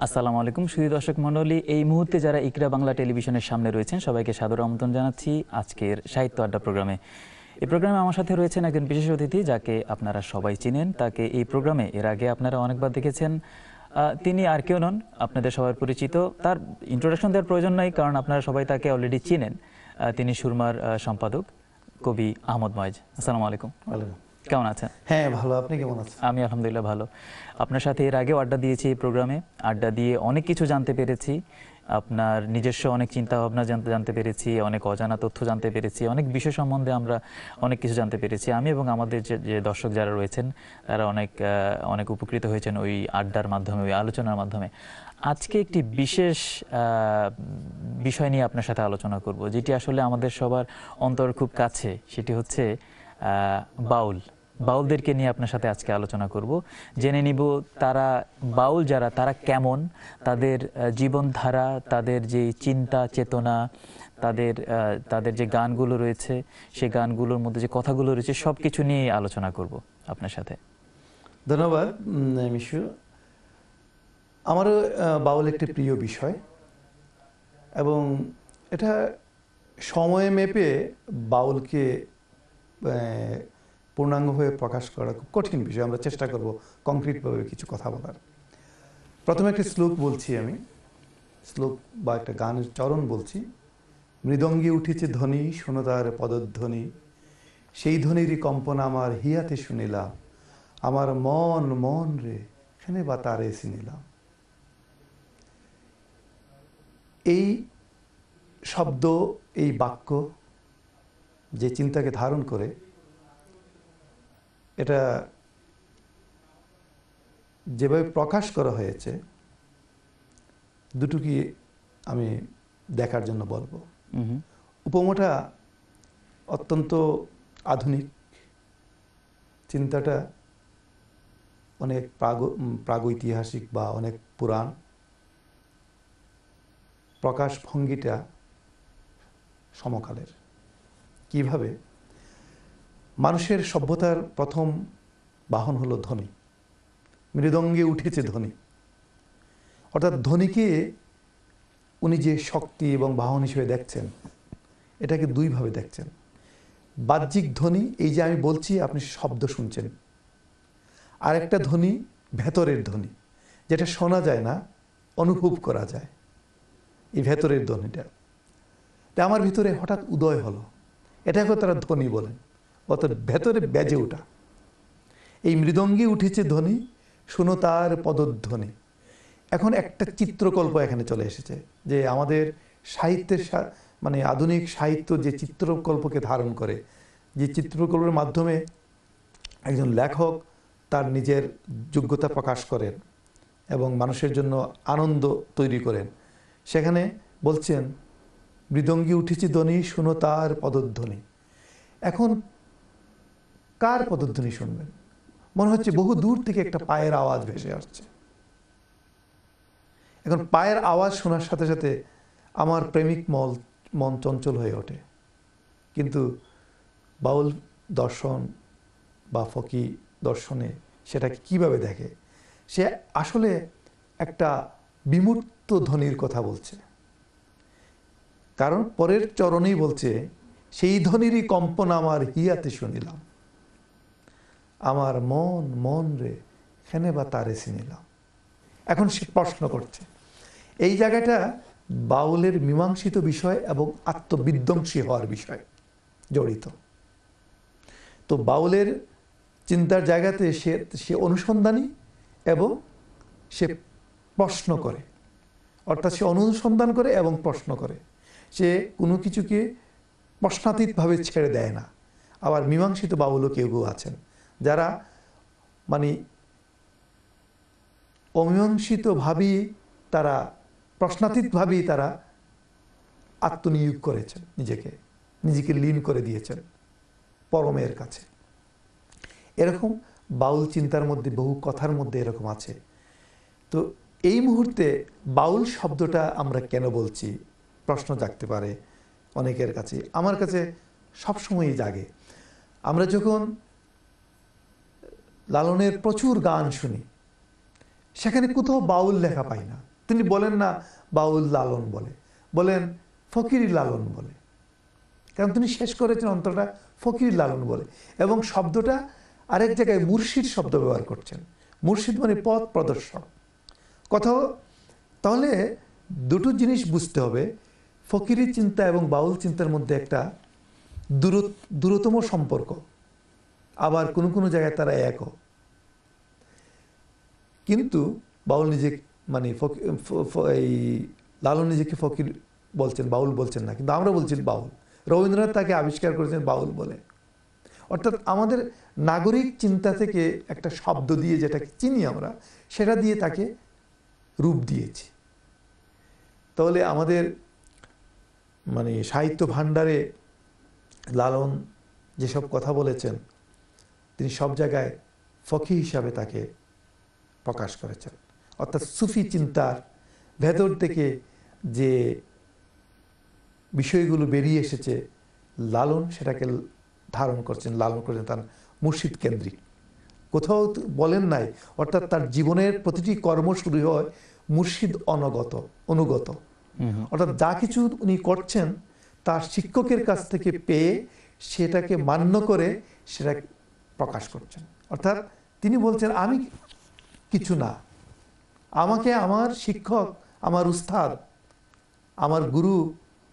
আসসালামু আলাইকুম সুধী দর্শক মণ্ডলী, এই মুহূর্তে যারা ইকরা বাংলা টেলিভিশনের সামনে রয়েছেন সবাইকে সাদর আমন্ত্রণ জানাচ্ছি আজকের সাহিত্য আড্ডা প্রোগ্রামে। এই প্রোগ্রামে আমার সাথে রয়েছেন একজন বিশেষ অতিথি যাকে আপনারা সবাই চিনেন। তাকে এই প্রোগ্রামে এর আগে আপনারা অনেকবার দেখেছেন। তিনি আর কেউ নন, আপনাদের সবার পরিচিত। তার ইন্ট্রোডাকশন দেওয়ার প্রয়োজন নাই, কারণ আপনারা সবাই তাকে অলরেডি চিনেন। তিনি সুরমার সম্পাদক কবি আহমদ ময়েজ। আসসালামু আলাইকুম। কেমন আছেন? হ্যাঁ ভালো, আপনি কেমন আছেন? আমি আলহামদুলিল্লাহ ভালো। আপনার সাথে এর আগেও আড্ডা দিয়েছি এই প্রোগ্রামে। আড্ডা দিয়ে অনেক কিছু জানতে পেরেছি, আপনার নিজস্ব অনেক চিন্তা ভাবনা জানতে পেরেছি, অনেক অজানা তথ্য জানতে পেরেছি, অনেক বিষয় সম্বন্ধে আমরা অনেক কিছু জানতে পেরেছি। আমি এবং আমাদের যে দর্শক যারা রয়েছেন তারা অনেক উপকৃত হয়েছেন ওই আড্ডার মাধ্যমে, ওই আলোচনার মাধ্যমে। আজকে একটি বিশেষ বিষয় নিয়ে আপনার সাথে আলোচনা করব, যেটি আসলে আমাদের সবার অন্তর খুব কাছে। সেটি হচ্ছে বাউলদেরকে নিয়ে আপনার সাথে আজকে আলোচনা করব। জেনে নিব তারা বাউল যারা, তারা কেমন, তাদের জীবনধারা, তাদের যে চিন্তা চেতনা, তাদের যে গানগুলো রয়েছে, সেই গানগুলোর মধ্যে যে কথাগুলো রয়েছে, সব কিছু নিয়ে আলোচনা করব আপনার সাথে। ধন্যবাদ মিশু। আমারও বাউল একটি প্রিয় বিষয়, এবং এটা সময় মেপে বাউলকে পূর্ণাঙ্গভাবে প্রকাশ করা খুব কঠিন বিষয়। আমরা চেষ্টা করব কংক্রিটভাবে কিছু কথা বলার। প্রথমে একটি শ্লোক বলছি আমি, শ্লোক বা একটা গানের চরণ বলছি। মৃদঙ্গে উঠেছে ধ্বনি, শোনো তার পদধ্বনি, সেই ধ্বনিরই কম্পন আমার হিয়াতে শুনিলাম, আমার মন মন রে এখানে বা তারে চিনিলাম। এই শব্দ, এই বাক্য যে চিন্তাকে ধারণ করে, এটা যেভাবে প্রকাশ করা হয়েছে দুটোকে আমি দেখার জন্য বলবো। উপমাটা অত্যন্ত আধুনিক, চিন্তাটা অনেক প্রাগৈতিহাসিক বা অনেক পুরাণ, প্রকাশ ভঙ্গিটা সমকালের। কিভাবে মানুষের সভ্যতার প্রথম বাহন হলো ধ্বনি। মৃদঙ্গে উঠেছে ধ্বনি, অর্থাৎ ধ্বনিকে উনি যে শক্তি এবং বাহন হিসেবে দেখছেন, এটাকে দুইভাবে দেখছেন। বাহ্যিক ধ্বনি, এই যে আমি বলছি আপনি শব্দ শুনছেন, আর একটা ধ্বনি ভেতরের ধ্বনি, যেটা শোনা যায় না, অনুভব করা যায়। এই ভেতরের ধ্বনিটা আমার ভিতরে হঠাৎ উদয় হলো, এটাকে তারা ধ্বনি বলেন, অর্থাৎ ভেতরে বেজে ওঠা। এই মৃদঙ্গে উঠেছে ধ্বনি, শোনো তার পদধ্বনি। এখন একটা চিত্রকল্প এখানে চলে এসেছে, যে আমাদের সাহিত্যের মানে আধুনিক সাহিত্য যে চিত্রকল্পকে ধারণ করে, যে চিত্রকল্পের মাধ্যমে একজন লেখক তার নিজের যোগ্যতা প্রকাশ করেন এবং মানুষের জন্য আনন্দ তৈরি করেন। সেখানে বলছেন মৃদঙ্গে উঠেছে ধ্বনি, শোনো তার পদধ্বনি। এখন কার পদধ্বনি শুনবেন? মনে হচ্ছে বহু দূর থেকে একটা পায়ের আওয়াজ ভেসে আসছে। এখন পায়ের আওয়াজ শোনার সাথে সাথে আমার প্রেমিক মন চঞ্চল হয়ে ওঠে। কিন্তু বাউল দর্শন বা ফকি দর্শনে সেটাকে কিভাবে দেখে? সে আসলে একটা বিমূর্ত ধ্বনির কথা বলছে, কারণ পরের চরণেই বলছে সেই ধ্বনিরই কম্পন আমার হিয়াতে শুনিলাম, আমার মন মন রে এখানে বা তারে চিনিলাম। এখন সে প্রশ্ন করছে, এই জায়গাটা বাউলের মীমাংসিত বিষয় এবং আত্মবিধ্বংসী হওয়ার বিষয় জড়িত। তো বাউলের চিন্তার জায়গাতে সে অনুসন্ধানী এবং সে প্রশ্ন করে, অর্থাৎ সে অনুসন্ধান করে এবং প্রশ্ন করে। সে কোনো কিছুকে প্রশ্নাতীতভাবে ছেড়ে দেয় না। আবার মীমাংসিত বাউলও কেউ কেউ আছেন যারা মানে অমীমাংসিতভাবেই তারা, প্রশ্নাতীতভাবেই তারা আত্মনিয়োগ করেছেন, নিজেকে লীন করে দিয়েছেন পরমের কাছে। এরকম বাউল চিন্তার মধ্যে, বহু কথার মধ্যে এরকম আছে। তো এই মুহূর্তে বাউল শব্দটা আমরা কেন বলছি প্রশ্ন জাগতে পারে অনেকের কাছে, আমার কাছে সবসময়ই জাগে। আমরা যখন লালনের প্রচুর গান শুনি, সেখানে কোথাও বাউল লেখা পাই না। তিনি বলেন না বাউল লালন বলে, বলেন ফকিরি লালন বলে, কারণ তিনি শেষ করেছেন অন্তরটা ফকিরি লালন বলে। এবং শব্দটা আরেক জায়গায় মুর্শিদ শব্দ ব্যবহার করছেন। মুর্শিদ মানে পথ প্রদর্শক। কোথাও তাহলে দুটো জিনিস বুঝতে হবে, ফকিরি চিন্তা এবং বাউল চিন্তার মধ্যে একটা দূরতম সম্পর্ক, আবার কোনো কোনো জায়গায় তারা একও। কিন্তু বাউল নিজে মানে এই লালন নিজেকে ফকির বলছেন, বাউল বলছেন না, কিন্তু আমরা বলছি বাউল। রবীন্দ্রনাথ তাকে আবিষ্কার করেছেন বাউল বলে। অর্থাৎ আমাদের নাগরিক চিন্তা থেকে একটা শব্দ দিয়ে যেটাকে চিনি আমরা, সেটা দিয়ে তাকে রূপ দিয়েছি। তাহলে আমাদের মানে সাহিত্য ভাণ্ডারে লালন যেসব কথা বলেছেন, তিনি সব জায়গায় ফকি হিসাবে তাকে প্রকাশ করেছেন। অর্থাৎ সুফি চিন্তার ভেতর থেকে যে বিষয়গুলো বেরিয়ে এসেছে, লালন সেটাকে ধারণ করছেন, লালন করেছেন তার মুর্শিদ কেন্দ্রিক। কোথাও বলেন নাই, অর্থাৎ তার জীবনের প্রতিটি কর্ম শুরু হয় মুর্শিদ অনুগত। অর্থাৎ যা কিছু উনি করছেন তার শিক্ষকের কাছ থেকে পেয়ে সেটাকে মান্য করে সেটা প্রকাশ করছেন। অর্থাৎ তিনি বলছেন আমি কিছু না, আমাকে আমার শিক্ষক, আমার উস্তাদ, আমার গুরু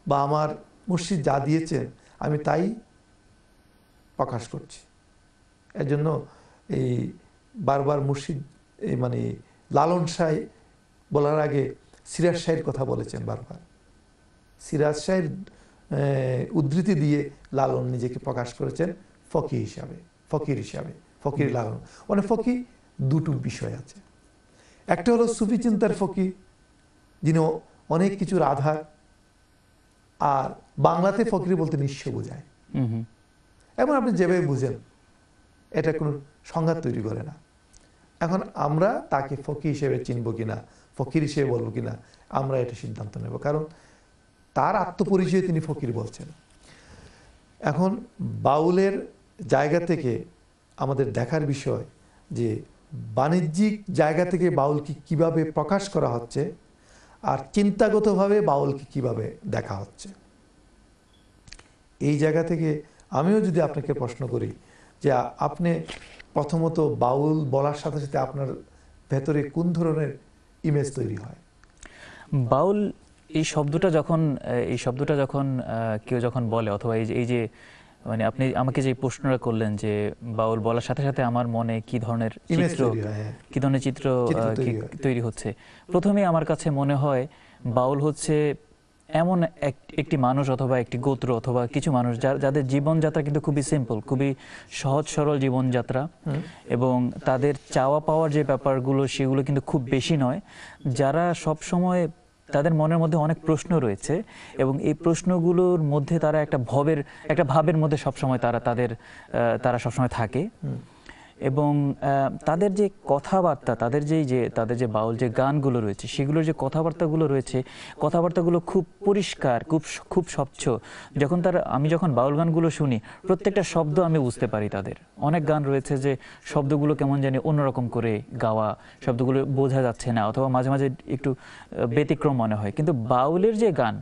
বা আমার মুর্শিদ যা দিয়েছেন আমি তাই প্রকাশ করছি। এর জন্য এই বারবার মুর্শিদ মানে লালন শাহ বলার আগে সিরাজ শাহের কথা বলেছেন বারবার। সিরাজ শাহের উদ্ধৃতি দিয়ে লালন নিজেকে প্রকাশ করেছেন ফকির হিসাবে, ফকির লালন। মানে ফকির দুটো বিষয় আছে, একটা হলো সুফি চিন্তার ফকির, যিনি অনেক কিছুর আধার, আর বাংলাতে ফকির বলতে নিঃস্ব বোঝায়। এবং আপনি যেভাবে বুঝেন এটা কোনো সংঘাত তৈরি করে না। এখন আমরা তাকে ফকির হিসেবে চিনব কিনা, ফকির হিসেবে বলবো কিনা, আমরা এটা সিদ্ধান্ত নেব, কারণ তার আত্মপরিচয় তিনি ফকির বলছেন। এখন বাউলের জায়গা থেকে আমাদের দেখার বিষয় যে বাণিজ্যিক জায়গা থেকে বাউলকে কিভাবে প্রকাশ করা হচ্ছে, আর চিন্তাগতভাবে বাউলকে কিভাবে দেখা হচ্ছে। এই জায়গা থেকে আমিও যদি আপনাকে প্রশ্ন করি যে আপনি প্রথমত বাউল বলার সাথে সাথে আপনার ভেতরে কোন ধরনের ইমেজ তৈরি হয়? বাউল এই শব্দটা যখন কেউ যখন বলে, অথবা এই যে মানে আপনি আমাকে যে প্রশ্নটা করলেন যে বাউল বলার সাথে সাথে আমার মনে কি ধরনের চিত্র তৈরি হচ্ছে, প্রথমে আমার কাছে মনে হয় বাউল হচ্ছে এমন একটি মানুষ অথবা একটি গোত্র অথবা কিছু মানুষ যাদের জীবনযাত্রা কিন্তু খুবই সিম্পল, খুবই সহজ সরল জীবনযাত্রা, এবং তাদের চাওয়া পাওয়ার যে ব্যাপারগুলো সেগুলো কিন্তু খুব বেশি নয়, যারা সব সময় তাদের মনের মধ্যে অনেক প্রশ্ন রয়েছে, এবং এই প্রশ্নগুলোর মধ্যে তারা একটা ভাবের মধ্যে সবসময় তারা সবসময় থাকে। এবং তাদের যে কথাবার্তা, তাদের যে বাউল যে গানগুলো রয়েছে, সেগুলোর যে কথাবার্তাগুলো খুব পরিষ্কার, খুব স্বচ্ছ। আমি যখন বাউল গানগুলো শুনি, প্রত্যেকটা শব্দ আমি বুঝতে পারি তাদের। অনেক গান রয়েছে যে শব্দগুলো কেমন জানি অন্যরকম করে গাওয়া, শব্দগুলো বোঝা যাচ্ছে না, অথবা মাঝে মাঝে একটু ব্যতিক্রম মনে হয়। কিন্তু বাউলের যে গান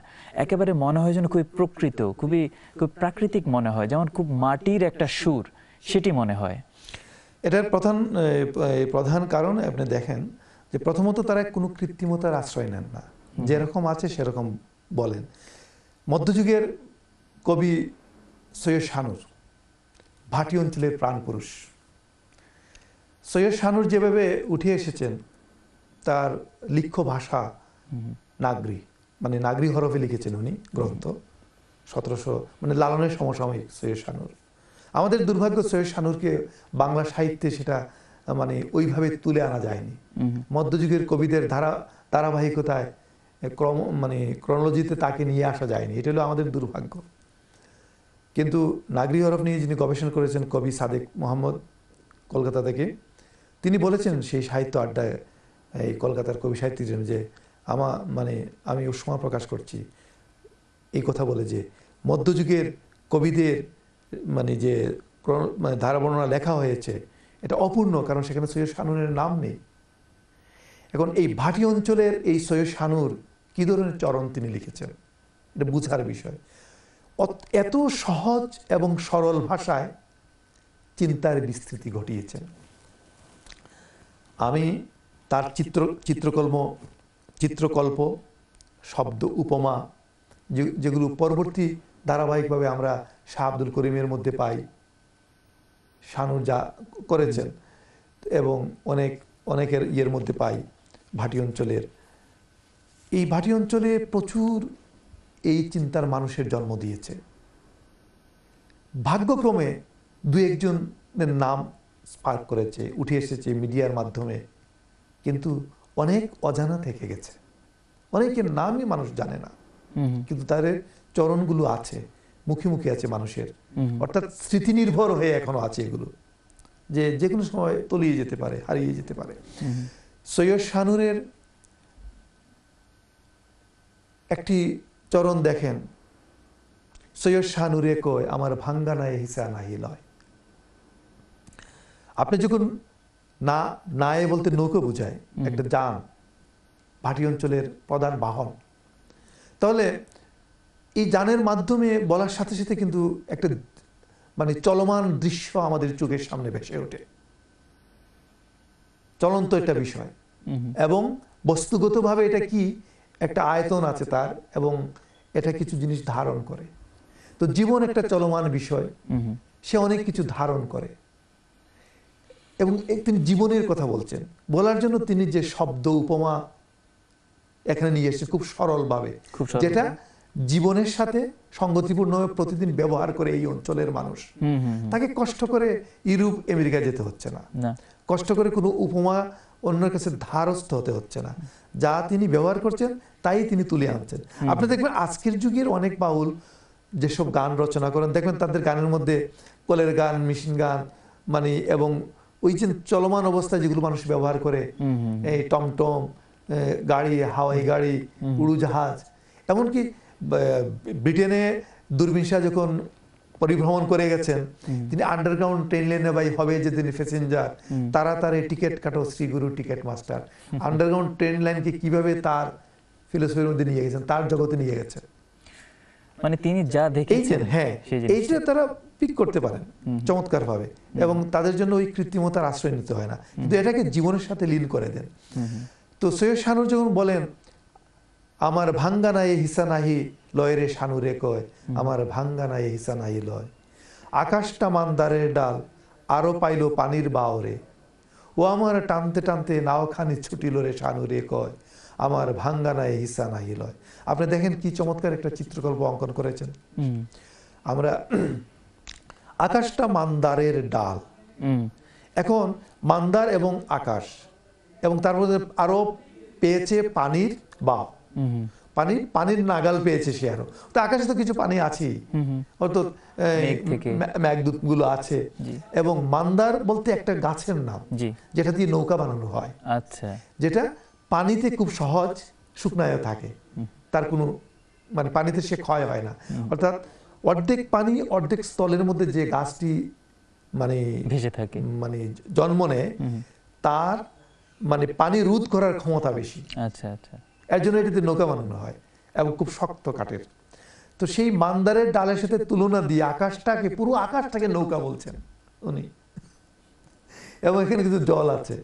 একেবারে মনে হয় যেন খুবই প্রকৃত, খুব প্রাকৃতিক মনে হয়, যেমন খুব মাটির একটা সুর, সেটি মনে হয়। এটার প্রধান কারণ আপনি দেখেন যে প্রথমত তারা কোনো কৃত্রিমতার আশ্রয় নেন না, যেরকম আছে সেরকম বলেন। মধ্যযুগের কবি সৈয়দ শানুর, ভাটি অঞ্চলের প্রাণ পুরুষ, সৈয়দ শানুর যেভাবে উঠে এসেছেন, তার লিখ্য ভাষা নাগরি, মানে নাগরি হরফে লিখেছেন উনি গ্রন্থ 1700, মানে লালনের সমসাময়িক সৈয়দ শানুর। আমাদের দুর্ভাগ্য সৈয়দ শানুরকে বাংলা সাহিত্যে সেটা মানে ওইভাবে তুলে আনা যায়নি। মধ্যযুগের কবিদের ধারাবাহিকতায় ক্রনোলজিতে তাকে নিয়ে আসা যায়নি, এটা হলো আমাদের দুর্ভাগ্য। কিন্তু নাগরি হরফ নিয়ে যিনি গবেষণা করেছেন কবি সাদেক মোহাম্মদ, কলকাতা থেকে, তিনি বলেছেন সেই সাহিত্য আড্ডায়, এই কলকাতার কবি সাহিত্যিক যে আমি উষ্মা প্রকাশ করছি এই কথা বলে যে মধ্যযুগের কবিদের যে ধারা বর্ণনা লেখা হয়েছে এটা অপূর্ণ, কারণ সেখানে সৈয়দ শানুরের নাম নেই। এখন এই ভাটি অঞ্চলের এই সৈয়দ শানুর কি ধরনের চরণ তিনি লিখেছেন, এটা বুঝার বিষয়। এত সহজ এবং সরল ভাষায় চিন্তার বিস্তৃতি ঘটিয়েছেন। আমি তার চিত্রকল্প, শব্দ, উপমা যেগুলো পরবর্তী ধারাবাহিকভাবে আমরা শাহ আব্দুল করিমের মধ্যে পাই, শানু যা করেছেন, এবং অনেকের ইয়ের মধ্যে পাই ভাটি অঞ্চলের। এই ভাটি অঞ্চলে প্রচুর এই চিন্তার মানুষের জন্ম দিয়েছে। ভাগ্যক্রমে দু একজনের নাম স্পার্ক করেছে, উঠে এসেছে মিডিয়ার মাধ্যমে, কিন্তু অনেক অজানা থেকে গেছে। অনেকের নামই মানুষ জানে না, কিন্তু তাদের চরণগুলো আছে, মুখে মুখে আছে মানুষের, অর্থাৎ স্মৃতি নির্ভর হয়ে এখনো আছে এগুলো, যে কোনো সময় তলিয়ে যেতে পারে, হারিয়ে যেতে পারে। সৈয়দ শানুরের একটি চরণ দেখেন, সৈয়দ শানুরে কয় আমার ভাঙ্গা নাই হিসা নাহি লয়। আপনি যখন নায়ে বলতে নৌকো বোঝায়, একটা যান, ভাটি অঞ্চলের প্রধান বাহন, তাহলে এই যানের মাধ্যমে বলার সাথে সাথে কিন্তু একটা মানে চলমান দৃশ্য আমাদের চোখের সামনে ভেসে ওঠে, চলন্ত একটা বিষয়, এবং বস্তুগতভাবে এটা কি একটা আয়তন আছে তার, এবং এটা কিছু জিনিস ধারণ করে। তো জীবন একটা চলমান বিষয়, সে অনেক কিছু ধারণ করে, এবং তিনি জীবনের কথা বলছেন। বলার জন্য তিনি যে শব্দ উপমা এখানে নিয়ে এসেছেন খুব সরলভাবে, যেটা জীবনের সাথে সঙ্গতিপূর্ণভাবে প্রতিদিন ব্যবহার করে এই অঞ্চলের মানুষ। তাকে কষ্ট করে ইউরোপ আমেরিকা যেতে হচ্ছে না, কষ্ট করে কোনো উপমা অন্যের কাছে ধারস্থ হতে হচ্ছে না। যা তিনি ব্যবহার করছেন তাই তিনি তুলে আনছেন। আপনি দেখবেন আজকের যুগের অনেক বাউল যেসব গান রচনা করেন, দেখবেন তাদের গানের মধ্যে কলের গান, মেশিন গান, মানে এবং ওই যে চলমান অবস্থায় যেগুলো মানুষ ব্যবহার করে, এই টমটম গাড়ি, হাওয়াই গাড়ি, উড়োজাহাজ, এমনকি ব্রিটেনে দূরবীন শাহ যখন পরিভ্রমণ করে গেছেন, তিনি আন্ডারগ্রাউন্ড ট্রেন লাইনে বাই হবে যে তিনি প্যাসেঞ্জার, তাড়াতাড়ি টিকিট কাটো Shri Guru ticket master, underground train লাইনকে কিভাবে তার ফিলোসফির মধ্যে নিয়ে গেছেন, তার জগতে নিয়ে গেছেন। মানে তিনি যা দেখেছেন, হ্যাঁ, এইটা তারা পিক করতে পারেন চমৎকার ভাবে, এবং তাদের জন্য ওই কৃত্রিমতার আশ্রয় নিতে হয় না, কিন্তু এটাকে জীবনের সাথে লীন করে দেন। তো সৈয়দ শানুর যখন বলেন আমার ভাঙ্গা নাই হিসা নাহি লয় রে শানুরে কয়, আমার ভাঙ্গা নাই হিসা নাহি লয়, আকাশটা মান্দারের ডাল আরো পাইল পানির বাওরে, ও আমার টানতে টানতে নাওখানি ছুটিল রে শানুরে কয়, আমার ভাঙ্গা নাই হিসা নাহি লয়। আপনি দেখেন কি চমৎকার একটা চিত্রকল্প অঙ্কন করেছেন। আমরা আকাশটা মান্দারের ডাল, এখন মান্দার এবং আকাশ, এবং তার মধ্যে আরো পেয়েছে পানির বাপ, পানির নাগাল পেয়েছে সে, আরো তো আকাশে তো কিছু পানি আছেই, অর্থাৎ মেঘদূত গুলো আছে, এবং মান্দার বলতে একটা গাছের নাম যেটা দিয়ে নৌকা বানানো হয়, আচ্ছা, যেটা পানিতে খুব সহজ শুকনায় থাকে, তার কোনো মানে পানিতে সে ক্ষয় হয় না, অর্থাৎ অর্ধেক পানি অর্ধেক স্থলের মধ্যে যে গাছটি মানে ভেসে থাকে, মানে জন্ম নেয়, তার মানে পানি রোধ করার ক্ষমতা বেশি, আচ্ছা আচ্ছা, এর জন্য এটাতে নৌকা বানানো হয়, এবং খুব শক্ত কাঠের। তো সেই মান্দারের ডালের সাথে তুলনা দিয়ে আকাশটাকে, পুরো আকাশটাকে নৌকা বলছেন উনি, এবং এখানে কিছু জল আছে,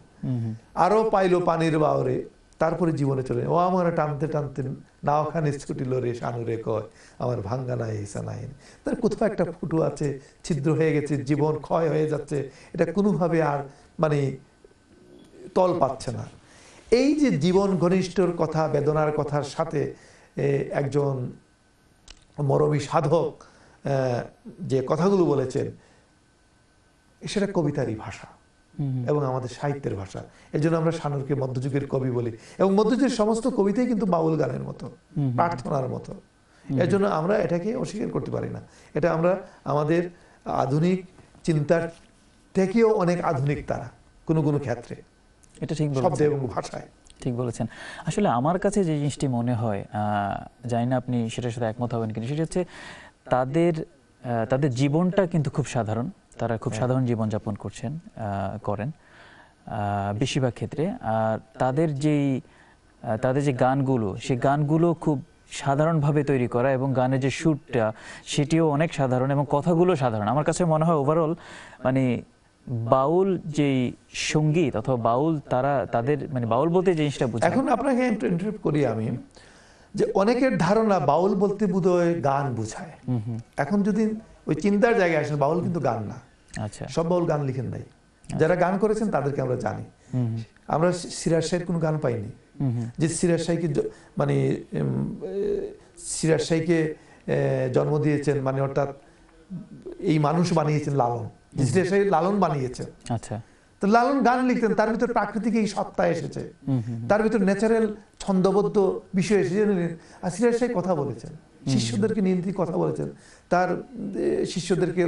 আরো পাইলো পানির বাওরে, তারপরে জীবনে চলে, ও আমার টানতে টানতে নাওখানে ছুটিল রে শানুরে কয়, আমার ভাঙ্গা নাই হিসা নাই। তার কোথাও একটা ফুটো আছে, ছিদ্র হয়ে গেছে, জীবন ক্ষয় হয়ে যাচ্ছে, এটা কোনোভাবে আর মানে তল পাচ্ছে না। এই যে জীবন ঘনিষ্ঠর কথা, বেদনার কথার সাথে একজন মরমী সাধক যে কথাগুলো বলেছেন, সেটা কবিতারই ভাষা এবং আমাদের সাহিত্যের ভাষা। এর জন্য আমরা শানুরকে মধ্যযুগের কবি বলি, এবং মধ্যযুগের সমস্ত কবিতাই কিন্তু বাউল গানের মতো, প্রার্থনার মতো। এর জন্য আমরা এটাকে অস্বীকার করতে পারি না। এটা আমরা আমাদের আধুনিক চিন্তার থেকেও অনেক আধুনিক তারা কোনো কোনো ক্ষেত্রে, এটা ঠিক শব্দ এবং ভাষায়। ঠিক বলেছেন। আসলে আমার কাছে যে জিনিসটি মনে হয়, জানি না আপনি সেটার সাথে একমত হবেন কিনা, সেটা হচ্ছে তাদের জীবনটা কিন্তু খুব সাধারণ, তারা খুব সাধারণ জীবনযাপন করেন, বেশিরভাগ ক্ষেত্রে। আর তাদের যে গানগুলো, সেই গানগুলো খুব সাধারণভাবে তৈরি করা, এবং গানের যে সুরটা সেটিও অনেক সাধারণ এবং কথাগুলো সাধারণ। আমার কাছে মনে হয় ওভারঅল মানে বাউল যেই সঙ্গীত অথবা বাউল তাদের মানে বাউল বলতে যে জিনিসটা বুঝায়। এখন আপনাকে ইন্টারাপ্ট করি আমি, যে অনেকের ধারণা বাউল বলতে বোধহয় গান বোঝায়। এখন যদি ওই চিন্তার জায়গায় আসেন, বাউল কিন্তু গান না। আচ্ছা, সব বাউল গান লিখেন নাই। যারা গান করেছেন তাদেরকে আমরা জানি। আমরা সিরাজ শাহীর কোনো গান পাইনি, যে সিরাজ শাহীকে মানে সিরাজ শাহীকে জন্ম দিয়েছেন, মানে অর্থাৎ এই মানুষ বানিয়েছেন লালন, সিরাজ শাহী লালন বানিয়েছেন। আচ্ছা, তো লালন গান লিখতেন, তার ভিতর প্রাকৃতিক এই সত্তা এসেছে, তার ভিতর ন্যাচারাল ছন্দবদ্ধ বিষয় এসেছে। আর সিরাজ শাহী কথা বলেছেন, শিষ্যদেরকে নিয়ন্ত্রিত কথা বলেছেন, তার শিষ্যদেরকে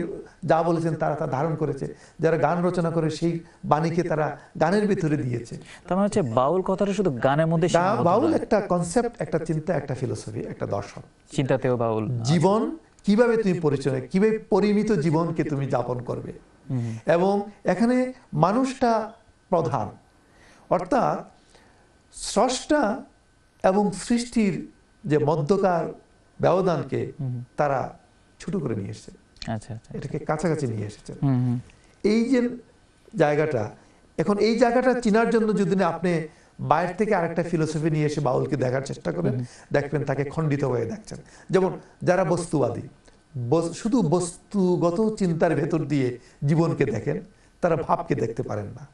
যা বলেছেন তারা তা ধারণ করেছে। যারা গান রচনা করে সেই বাণীকে তারা গানের ভিতরে দিয়েছে। তার মানে হচ্ছে বাউল কথাটা শুধু গানের মধ্যে সীমাবদ্ধ বাউল নয়। একটা কনসেপ্ট, একটা চিন্তা, একটা ফিলোসফি, একটা দর্শন। চিন্তাতেও বাউল। জীবন কিভাবে তুমি পরিচয়, কিভাবে পরিমিত জীবনকে তুমি যাপন করবে, এবং এখানে মানুষটা প্রধান। অর্থাৎ স্রষ্টা এবং সৃষ্টির যে মধ্যকার ব্যবধানকে তারা ছোট করে নিয়ে এসেছে, আচ্ছা, আচ্ছা, এটাকে কাছাকাছি নিয়ে এসেছে। এই যে জায়গাটা, এখন এই জায়গাটা চেনার জন্য যদি না আপনি বাইরে থেকে আরেকটা ফিলোসফি নিয়ে এসে বাউলকে দেখার চেষ্টা করেন, দেখবেন তাকে খণ্ডিত হয়ে দেখছেন। যেমন যারা বস্তুবাদী, শুধু বস্তুগত চিন্তার ভেতর দিয়ে জীবনকে দেখেন, তারা ভাবকে দেখতে পারেন না।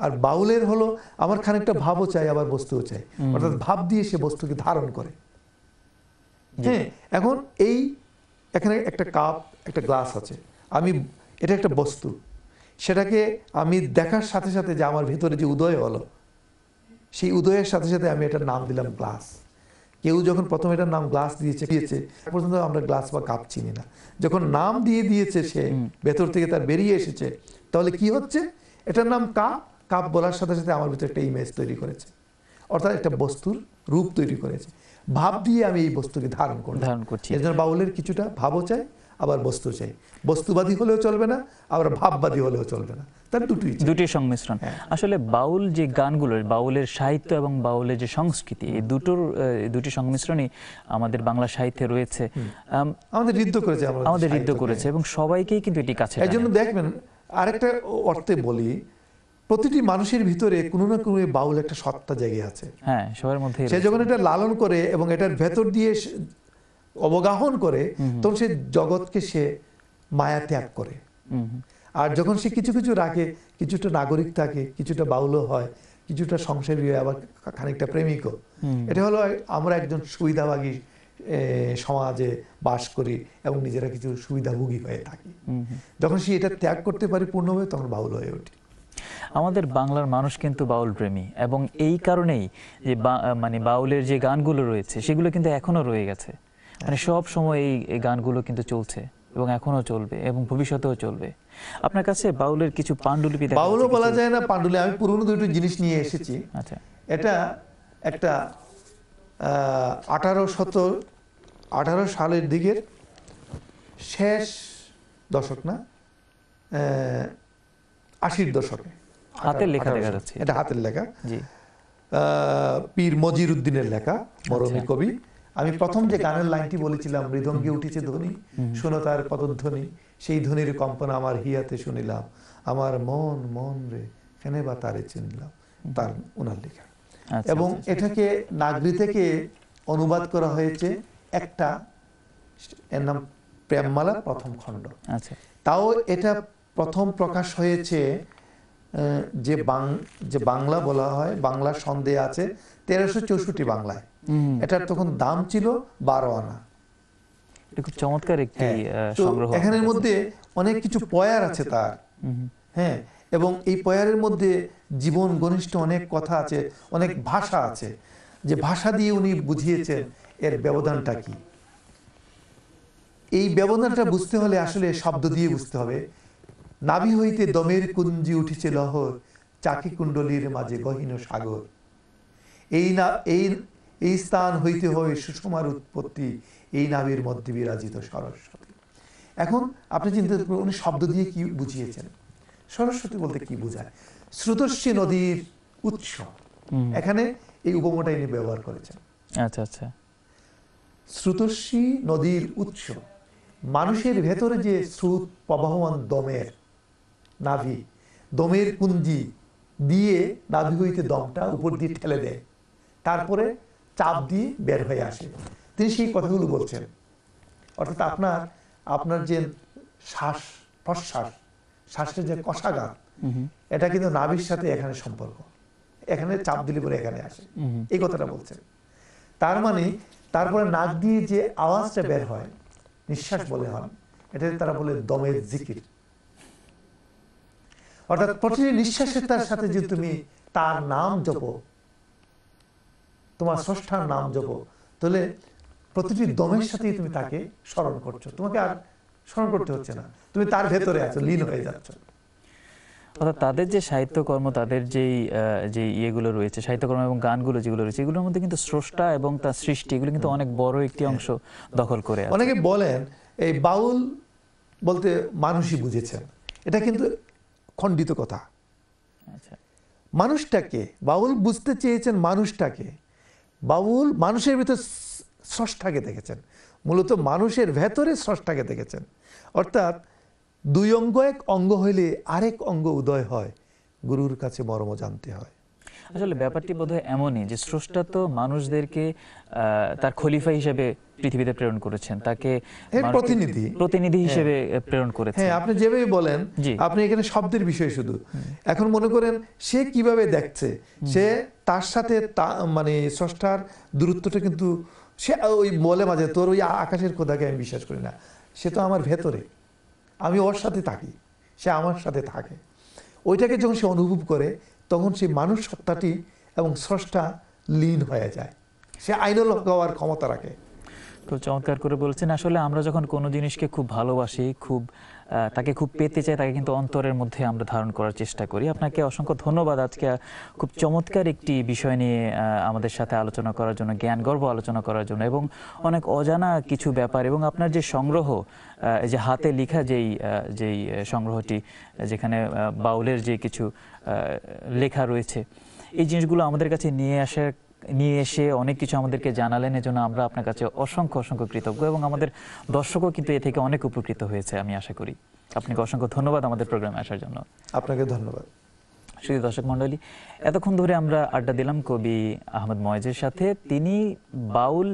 আর বাউলের হলো আমার খানিকটা ভাবও চাই, আবার বস্তুও চাই, অর্থাৎ ভাব দিয়ে সে বস্তুকে ধারণ করে। হ্যাঁ, এখন এখানে একটা কাপ, একটা গ্লাস আছে, এটা একটা বস্তু, সেটাকে আমি দেখার সাথে সাথে যে আমার ভেতরে যে উদয় হলো, সেই উদয়ের সাথে সাথে আমি এটার নাম দিলাম গ্লাস। কেউ যখন প্রথম এটার নাম গ্লাস দিয়েছে পর্যন্ত আমরা গ্লাস বা কাপ চিনি না। যখন নাম দিয়ে দিয়েছে সে, ভেতর থেকে তার বেরিয়ে এসেছে, তাহলে কি হচ্ছে, এটার নাম কাপ। কাপ বলার সাথে সাথে আমার ভিতরে একটা ইমেজ তৈরি করেছে, অর্থাৎ একটা বস্তুর রূপ তৈরি করেছে। ভাব দিয়ে আমি এই বস্তুকে ধারণ করছি। এর জন্য বাউলের কিছুটা ভাবও চাই, আবার বস্তু চাই। বস্তুবাদী হলেও চলবে না, আবার ভাববাদী হলেও চলবে না, তার দুটির সংমিশ্রণ। আসলে বাউল যে গানগুলো, বাউলের সাহিত্য এবং বাউলের যে সংস্কৃতি, এই দুটি সংমিশ্রণই আমাদের বাংলা সাহিত্যে রয়েছে, আমাদের ঋদ্ধ করেছে এবং সবাইকেই কিন্তু এটি কাছে। এই জন্য দেখবেন, আরেকটা অর্থে বলি, প্রতিটি মানুষের ভিতরে কোনো না কোনো বাউল একটা সত্তা জেগে আছে। হ্যাঁ, সবার মধ্যে। সে যখন এটা লালন করে এবং এটার ভেতর দিয়ে অবগাহন করে, তখন সে জগৎকে সে মায়া ত্যাগ করে। আর যখন সে কিছু কিছু রাখে, কিছুটা নাগরিক থাকে, কিছুটা বাউলও হয়, কিছুটা সংসারী হয়, আবার খানিকটা প্রেমিকও। এটা হলো আমরা একজন সুবিধাভোগী সমাজে বাস করি এবং নিজেরা কিছু সুবিধাভোগী হয়ে থাকি। যখন সে এটা ত্যাগ করতে পারি পূর্ণভাবে, তখন বাউল হয়ে ওঠে। আমাদের বাংলার মানুষ কিন্তু বাউল প্রেমী, এবং এই কারণেই যে মানে বাউলের যে গানগুলো রয়েছে সেগুলো কিন্তু এখনো রয়ে গেছে। মানে সব সময় এই গানগুলো কিন্তু চলছে এবং এখনো চলবে এবং ভবিষ্যতেও চলবে। আপনার কাছে বাউলের কিছু পাণ্ডুলিপি? বাউলও বলা যায় না, পাণ্ডুলিপি। আমি পুরনো দুটো জিনিস নিয়ে এসেছি। আচ্ছা, এটা একটা 1818 সালের দিকের শেষ দশক, না 80-র দশকে হাতের লেখা দেখা যাচ্ছে। এটা হাতের লেখা, পীর মজির উদ্দিনের লেখা, মরমী কবি। আমি প্রথম যে গানের লাইনটি বলেছিলাম, মৃদঙ্গে উঠেছে ধ্বনি, শোনো তার পদধ্বনি, সেই ধ্বনির কম্পনা আমার হিয়াতে শুনিলাম, আমার মন মন রে কেনে বা তারে চিনলাম, তার ওনার লেখা। এবং এটাকে নাগরি থেকে অনুবাদ করা হয়েছে একটা, এর নাম প্রেমমালা প্রথম খণ্ড। তাও এটা প্রথম প্রকাশ হয়েছে যে বাংলা বলা হয়, বাংলা সন্দেহ আছে 1364 বাংলায়। এটার তখন দাম ছিল 12 আনা। খুব চমৎকার একটি সংগ্রহ। এখানের মধ্যে অনেক কিছু পয়ার আছে তার, হ্যাঁ, এবং এই পয়ারের মধ্যে জীবন ঘনিষ্ঠ অনেক কথা আছে, অনেক ভাষা আছে, যে ভাষা দিয়ে উনি বুঝিয়েছেন এর ব্যবধানটা কি। এই ব্যবধানটা বুঝতে হলে আসলে শব্দ দিয়ে বুঝতে হবে। নাভি হইতে দমের কুঞ্জি উঠিছে লহর, চাকি কুণ্ডলীর মাঝে গহীন সাগর। এই স্থান হইতে হয় সুষমার উৎপত্তি, এই নাভির মধ্যে বিরাজিত সরস্বতী। এখন আপনি চিন্তা করুন, উনি শব্দ দিয়ে কি বুঝিয়েছেন। সরস্বতী বলতে কি বোঝায়? স্রোতস্বী নদীর উৎস, এখানে এই উপমাটাই তিনি ব্যবহার করেছেন। আচ্ছা আচ্ছা। স্রোতস্বী নদীর উৎস, মানুষের ভেতরে যে স্রোত প্রবাহমান দমের নাভি, দমের কুঞ্জি দিয়ে নাভি হইতে দমটা উপর দিয়ে ঠেলে দেয়, তারপরে চাপ দিয়ে বের হয়ে আসে। তিনি সেই কথাগুলো বলছেন। অর্থাৎ আপনার যে শ্বাস প্রশ্বাস, শ্বাসের যে কষাঘাত, এটা কিন্তু নাভির সাথে এখানে সম্পর্ক, এখানে চাপ দিলে পরে এখানে আসে, এই কথাটা বলছেন। তার মানে তারপরে নাক দিয়ে যে আওয়াজটা বের হয়, নিঃশ্বাস বলে হন, এটা তারা বলে দমের জিকির। অর্থাৎ প্রতিটি নিঃশ্বাসের তার সাথে যে তুমি তার নাম জপো, তোমার স্রষ্টার নাম জপো, তাহলে প্রতিটি দমের সাথেই তুমি তাকে স্মরণ করছো, তোমাকে আর স্মরণ করতে হচ্ছে না, তুমি তার ভেতরে আছো, লীন হয়ে যাচ্ছ। অর্থাৎ তাদের যে সাহিত্যকর্ম, তাদের যে ইয়েগুলো রয়েছে, সাহিত্যকর্ম এবং গানগুলো যেগুলো রয়েছে, এগুলোর মধ্যে কিন্তু স্রষ্টা এবং তার সৃষ্টি এগুলো কিন্তু অনেক বড় একটি অংশ দখল করে আছে। অনেকে বলেন এই বাউল বলতে মানুষই বুঝেছেন, এটা কিন্তু খণ্ডিত কথা। আচ্ছা, মানুষটাকে বাউল বুঝতে চেয়েছেন, মানুষটাকে। বাউল মানুষের ভিতর স্রষ্টাকে দেখেছেন, মূলত মানুষের ভেতরে স্রষ্টাকে দেখেছেন। অর্থাৎ দুই অঙ্গ এক অঙ্গ হইলে আরেক অঙ্গ উদয় হয়, গুরুর কাছে মর্ম জানতে হয়। আসলে ব্যাপারটি বোধহয় এমনই যে স্রষ্টা তো মানুষদেরকে তার খলিফা হিসেবে পৃথিবীতে প্রেরণ করেছেন, তাকে প্রতিনিধি হিসেবে প্রেরণ করেছেন। হ্যাঁ, আপনি যেভাবে বলেন, আপনি এখানে শব্দের বিষয় শুধু। এখন মনে করেন সে কিভাবে দেখছে, সে তার সাথে মানে স্রষ্টার দূরত্বটা কিন্তু সে ওই বলে মাঝে, তোর ওই আকাশের খোদাকে আমি বিশ্বাস করি না, সে তো আমার ভেতরে, আমি ওর সাথে থাকি, সে আমার সাথে থাকে। ওইটাকে যখন সে অনুভব করে, তখন সেই মানুষ সত্তাটি এবং স্রষ্টা লীন হয়ে যায়, সে আইনলক হওয়ার ক্ষমতা রাখে। খুব চমৎকার করে বলছেন। আসলে আমরা যখন কোনো জিনিসকে খুব ভালোবাসি, তাকে খুব পেতে চাই, তাকে কিন্তু অন্তরের মধ্যে আমরা ধারণ করার চেষ্টা করি। আপনাকে অসংখ্য ধন্যবাদ আজকে খুব চমৎকার একটি বিষয় নিয়ে আমাদের সাথে আলোচনা করার জন্য, জ্ঞান গর্ব আলোচনা করার জন্য, এবং অনেক অজানা কিছু ব্যাপার, এবং আপনার যে সংগ্রহ, যে হাতে লেখা যেই সংগ্রহটি, যেখানে বাউলের যে কিছু লেখা রয়েছে, এই জিনিসগুলো আমাদের কাছে নিয়ে এসে অনেক কিছু আমাদেরকে জানালেন। এজন্য আমরা আপনার কাছে অসংখ্য কৃতজ্ঞ, এবং আমাদের দর্শকও কিন্তু এ থেকে অনেক উপকৃত হয়েছে আমি আশা করি। আপনাকে অসংখ্য ধন্যবাদ আমাদের প্রোগ্রামে আসার জন্য। আপনাকে ধন্যবাদ। শুধু দর্শক মণ্ডলী, এতক্ষণ ধরে আমরা আড্ডা দিলাম কবি আহমদ ময়েজের সাথে। তিনি বাউল,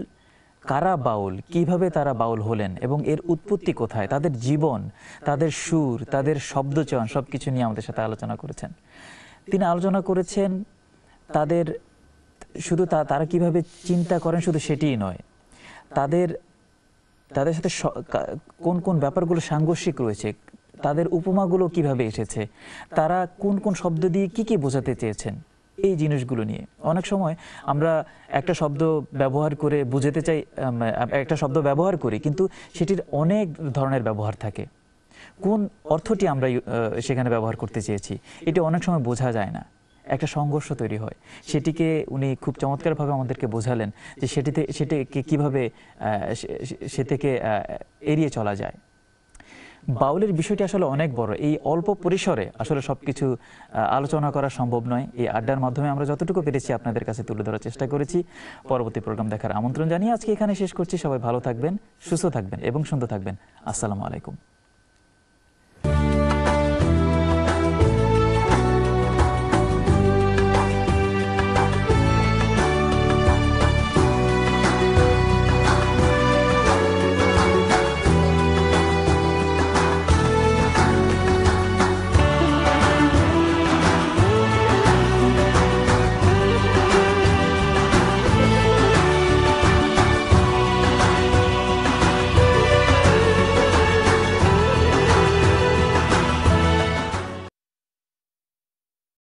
কারা বাউল, কিভাবে তারা বাউল হলেন এবং এর উৎপত্তি কোথায়, তাদের জীবন, তাদের সুর, তাদের শব্দচয়ন, সবকিছু নিয়ে আমাদের সাথে আলোচনা করেছেন। তিনি আলোচনা করেছেন শুধু তারা কিভাবে চিন্তা করেন, শুধু সেটিই নয়, তাদের সাথে কোন ব্যাপারগুলো সাংঘর্ষিক রয়েছে, তাদের উপমাগুলো কিভাবে এসেছে, তারা কোন শব্দ দিয়ে কি বোঝাতে চেয়েছেন, এই জিনিসগুলো নিয়ে। অনেক সময় আমরা একটা শব্দ ব্যবহার করে বুঝাতে চাই, একটা শব্দ ব্যবহার করি, কিন্তু সেটির অনেক ধরনের ব্যবহার থাকে। কোন অর্থটি আমরা সেখানে ব্যবহার করতে চেয়েছি, এটি অনেক সময় বোঝা যায় না, একটা সংঘর্ষ তৈরি হয়। সেটিকে উনি খুব চমৎকারভাবে আমাদেরকে বোঝালেন যে সেটিকে কিভাবে সে থেকে এড়িয়ে চলা যায়। বাউলের বিষয়টি আসলে অনেক বড়, এই অল্প পরিসরে আসলে সবকিছু আলোচনা করা সম্ভব নয়। এই আড্ডার মাধ্যমে আমরা যতটুকু পেরেছি আপনাদের কাছে তুলে ধরার চেষ্টা করেছি। পরবর্তী প্রোগ্রাম দেখার আমন্ত্রণ জানিয়ে আজকে এখানে শেষ করছি। সবাই ভালো থাকবেন, সুস্থ থাকবেন এবং সুন্দর থাকবেন। আসসালামু আলাইকুম।